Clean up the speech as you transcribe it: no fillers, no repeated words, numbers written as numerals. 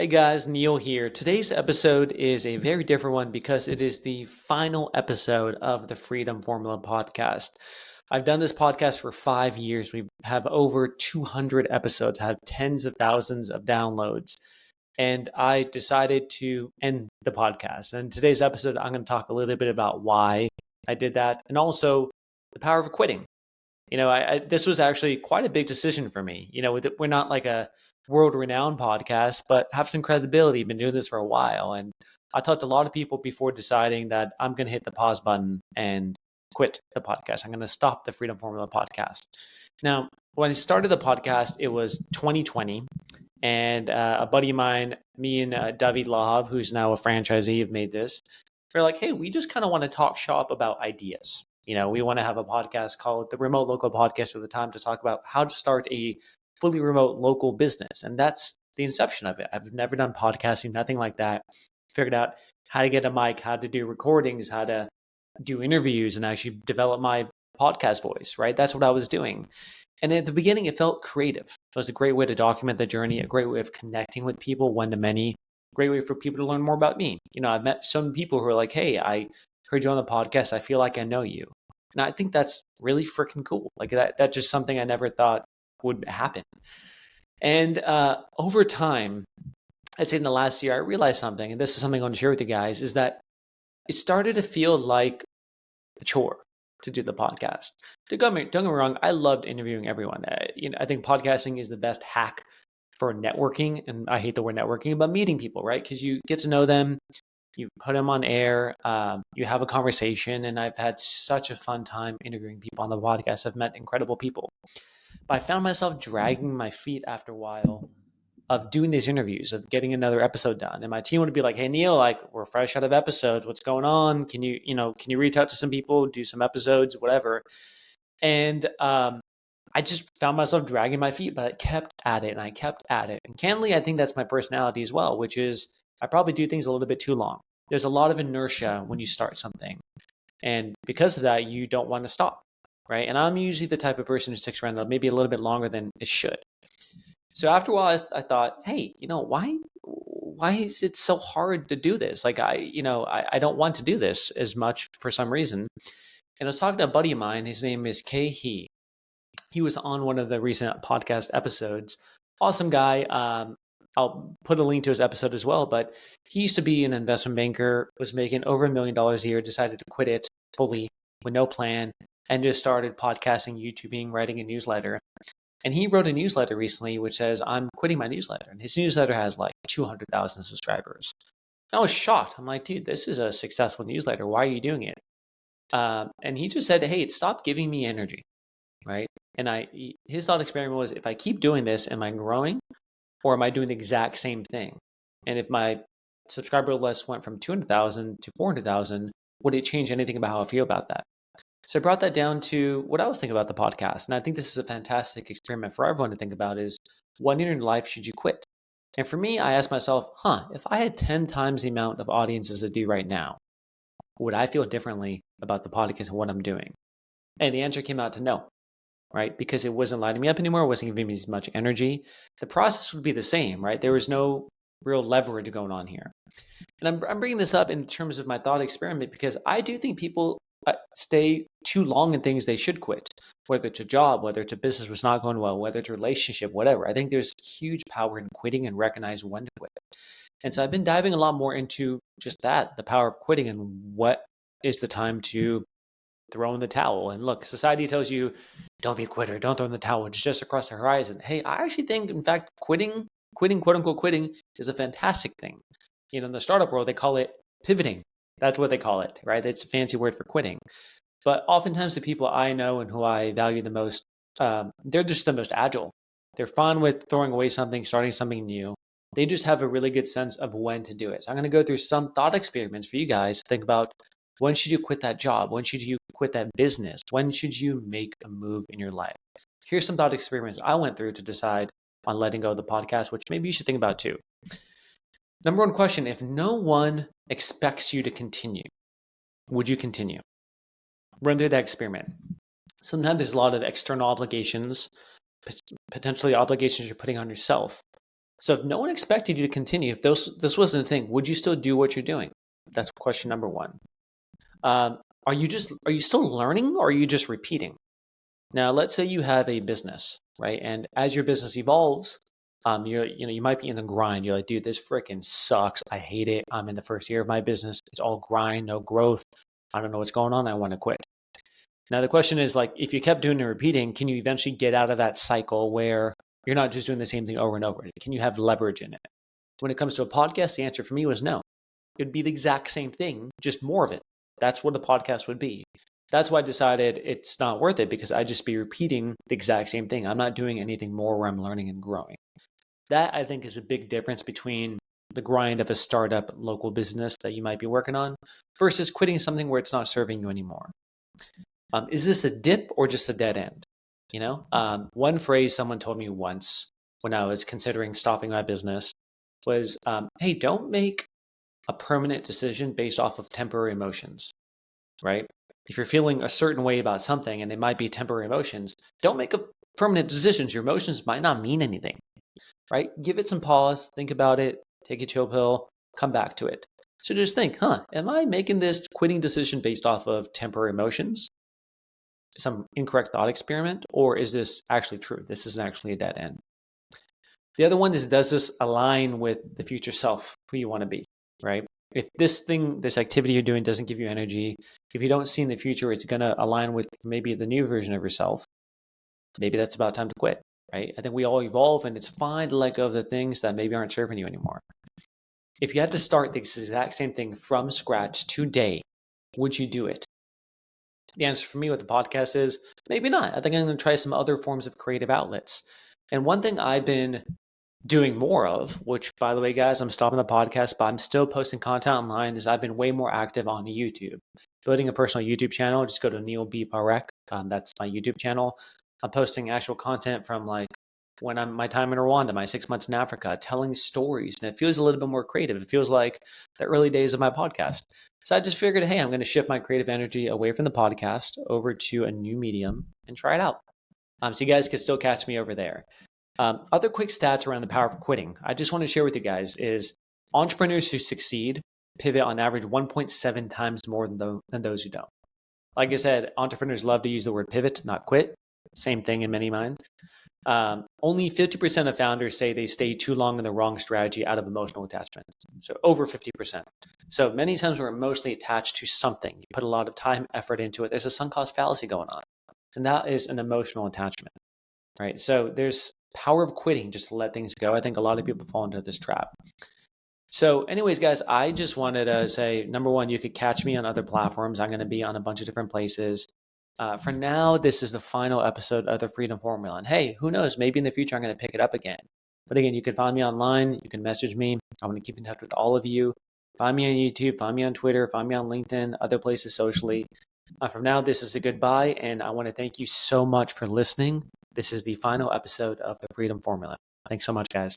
Hey guys, Neil here. Today's episode is a very different one because it is the final episode of the Freedom Formula podcast. I've done this podcast for 5 years. We have over 200 episodes, have tens of thousands of downloads. And I decided to end the podcast. And today's episode, I'm going to talk a little bit about why I did that and also the power of quitting. This was actually quite a big decision for me. We're not like a world-renowned podcast, but have some credibility. Been doing this for a while, and I talked to a lot of people before deciding that I'm going to hit the pause button and quit the podcast. I'm going to stop the Freedom Formula podcast. Now, when I started the podcast, it was 2020, and a buddy of mine, me and David Lahav, who's now a franchisee, have made this. They're like, hey, we just kind of want to talk shop about ideas. We want to have a podcast called the Remote Local Podcast at the time to talk about how to start a fully remote local business. And that's the inception of it. I've never done podcasting, nothing like that. Figured out how to get a mic, how to do recordings, how to do interviews, and actually develop my podcast voice, right? That's what I was doing. And at the beginning, it felt creative. It was a great way to document the journey, a great way of connecting with people one to many, great way for people to learn more about me. I've met some people who are like, hey, I heard you on the podcast. I feel like I know you. And I think that's really freaking cool. Like that's just something I never thought would happen. And over time, I'd say in the last year, I realized something, and this is something I want to share with you guys, is that it started to feel like a chore to do the podcast. Don't get me wrong, I loved interviewing everyone. I think podcasting is the best hack for networking, and I hate the word networking, but meeting people, right? Because you get to know them, you put them on air, you have a conversation, and I've had such a fun time interviewing people on the podcast. I've met incredible people. But I found myself dragging my feet after a while of doing these interviews, of getting another episode done. And my team would be like, hey, Neil, like we're fresh out of episodes. What's going on? Can you reach out to some people, do some episodes, whatever? And I just found myself dragging my feet, but I kept at it and I kept at it. And candidly, I think that's my personality as well, which is I probably do things a little bit too long. There's a lot of inertia when you start something. And because of that, you don't want to stop, right? And I'm usually the type of person who sticks around maybe a little bit longer than it should. So after a while, I thought, hey, why is it so hard to do this? Like I don't want to do this as much for some reason. And I was talking to a buddy of mine. His name is Kay He. He was on one of the recent podcast episodes. Awesome guy. I'll put a link to his episode as well, but he used to be an investment banker, was making over $1 million a year, decided to quit it fully with no plan, and just started podcasting, YouTubing, writing a newsletter. And he wrote a newsletter recently which says, I'm quitting my newsletter. And his newsletter has like 200,000 subscribers. And I was shocked. I'm like, dude, this is a successful newsletter. Why are you doing it? And he just said, hey, stop giving me energy, right? And his thought experiment was, if I keep doing this, am I growing? Or am I doing the exact same thing? And if my subscriber list went from 200,000 to 400,000, would it change anything about how I feel about that? So I brought that down to what I was thinking about the podcast. And I think this is a fantastic experiment for everyone to think about is, when in your life should you quit? And for me, I asked myself, if I had 10 times the amount of audience as I do right now, would I feel differently about the podcast and what I'm doing? And the answer came out to no, right? Because it wasn't lighting me up anymore. It wasn't giving me as much energy. The process would be the same, right? There was no real leverage going on here. And I'm bringing this up in terms of my thought experiment because I do think people stay too long in things they should quit, whether it's a job, whether it's a business was not going well, whether it's a relationship, whatever. I think there's huge power in quitting and recognize when to quit. And so I've been diving a lot more into just that, the power of quitting and what is the time to throw in the towel. And look, society tells you, don't be a quitter, don't throw in the towel, it's just across the horizon. Hey, I actually think, in fact, quitting, quote unquote, quitting is a fantastic thing. In the startup world, they call it pivoting. That's what they call it, right? It's a fancy word for quitting. But oftentimes the people I know and who I value the most, they're just the most agile. They're fine with throwing away something, starting something new. They just have a really good sense of when to do it. So I'm going to go through some thought experiments for you guys to think about, when should you quit that job? When should you quit that business? When should you make a move in your life? Here's some thought experiments I went through to decide on letting go of the podcast, which maybe you should think about too. Number one question, if no one expects you to continue, would you continue? Run through that experiment. Sometimes there's a lot of external obligations, potentially obligations you're putting on yourself. So if no one expected you to continue, if this wasn't a thing, would you still do what you're doing? That's question number one. Are you still learning, or are you just repeating? Now, let's say you have a business, right? And as your business evolves, you might be in the grind. You're like, dude, this freaking sucks. I hate it. I'm in the first year of my business. It's all grind, no growth. I don't know what's going on. I want to quit. Now, the question is, like, if you kept doing and repeating, can you eventually get out of that cycle where you're not just doing the same thing over and over? Can you have leverage in it? When it comes to a podcast, the answer for me was no. It would be the exact same thing, just more of it. That's what the podcast would be. That's why I decided it's not worth it, because I'd just be repeating the exact same thing. I'm not doing anything more where I'm learning and growing. That, I think, is a big difference between the grind of a startup local business that you might be working on versus quitting something where it's not serving you anymore. Is this a dip or just a dead end? One phrase someone told me once when I was considering stopping my business was, hey, don't make a permanent decision based off of temporary emotions, right? If you're feeling a certain way about something and it might be temporary emotions, don't make a permanent decisions. Your emotions might not mean anything, right? Give it some pause, think about it, take a chill pill, come back to it. So just think, am I making this quitting decision based off of temporary emotions, some incorrect thought experiment, or is this actually true? This isn't actually a dead end. The other one is, does this align with the future self, who you want to be, right? If this activity you're doing doesn't give you energy, if you don't see in the future it's going to align with maybe the new version of yourself, maybe that's about time to quit, right? I think we all evolve, and it's fine to let go of the things that maybe aren't serving you anymore. If you had to start the exact same thing from scratch today, would you do it? The answer for me with the podcast is maybe not. I think I'm going to try some other forms of creative outlets. And one thing I've been doing more of, which, by the way, guys, I'm stopping the podcast, but I'm still posting content online, is I've been way more active on YouTube. Building a personal YouTube channel, just go to Neel Parekh. That's my YouTube channel. I'm posting actual content from like my time in Rwanda, my 6 months in Africa, telling stories, and it feels a little bit more creative. It feels like the early days of my podcast. So I just figured, hey, I'm going to shift my creative energy away from the podcast over to a new medium and try it out. So you guys can still catch me over there. Other quick stats around the power of quitting I just want to share with you guys is entrepreneurs who succeed pivot on average 1.7 times more than those who don't. Like I said, entrepreneurs love to use the word pivot, not quit. Same thing in many minds. Only 50% of founders say they stay too long in the wrong strategy out of emotional attachment. So over 50%. So many times we're emotionally attached to something. You put a lot of time, effort into it. There's a sunk cost fallacy going on. And that is an emotional attachment, right? So there's power of quitting, just to let things go. I think a lot of people fall into this trap. So anyways, guys, I just wanted to say, number one, you could catch me on other platforms. I'm going to be on a bunch of different places. For now, this is the final episode of the Freedom Formula. And hey, who knows? Maybe in the future, I'm going to pick it up again. But again, you can find me online. You can message me. I want to keep in touch with all of you. Find me on YouTube, find me on Twitter, find me on LinkedIn, other places socially. For now, this is a goodbye, and I want to thank you so much for listening. This is the final episode of the Freedom Formula. Thanks so much, guys.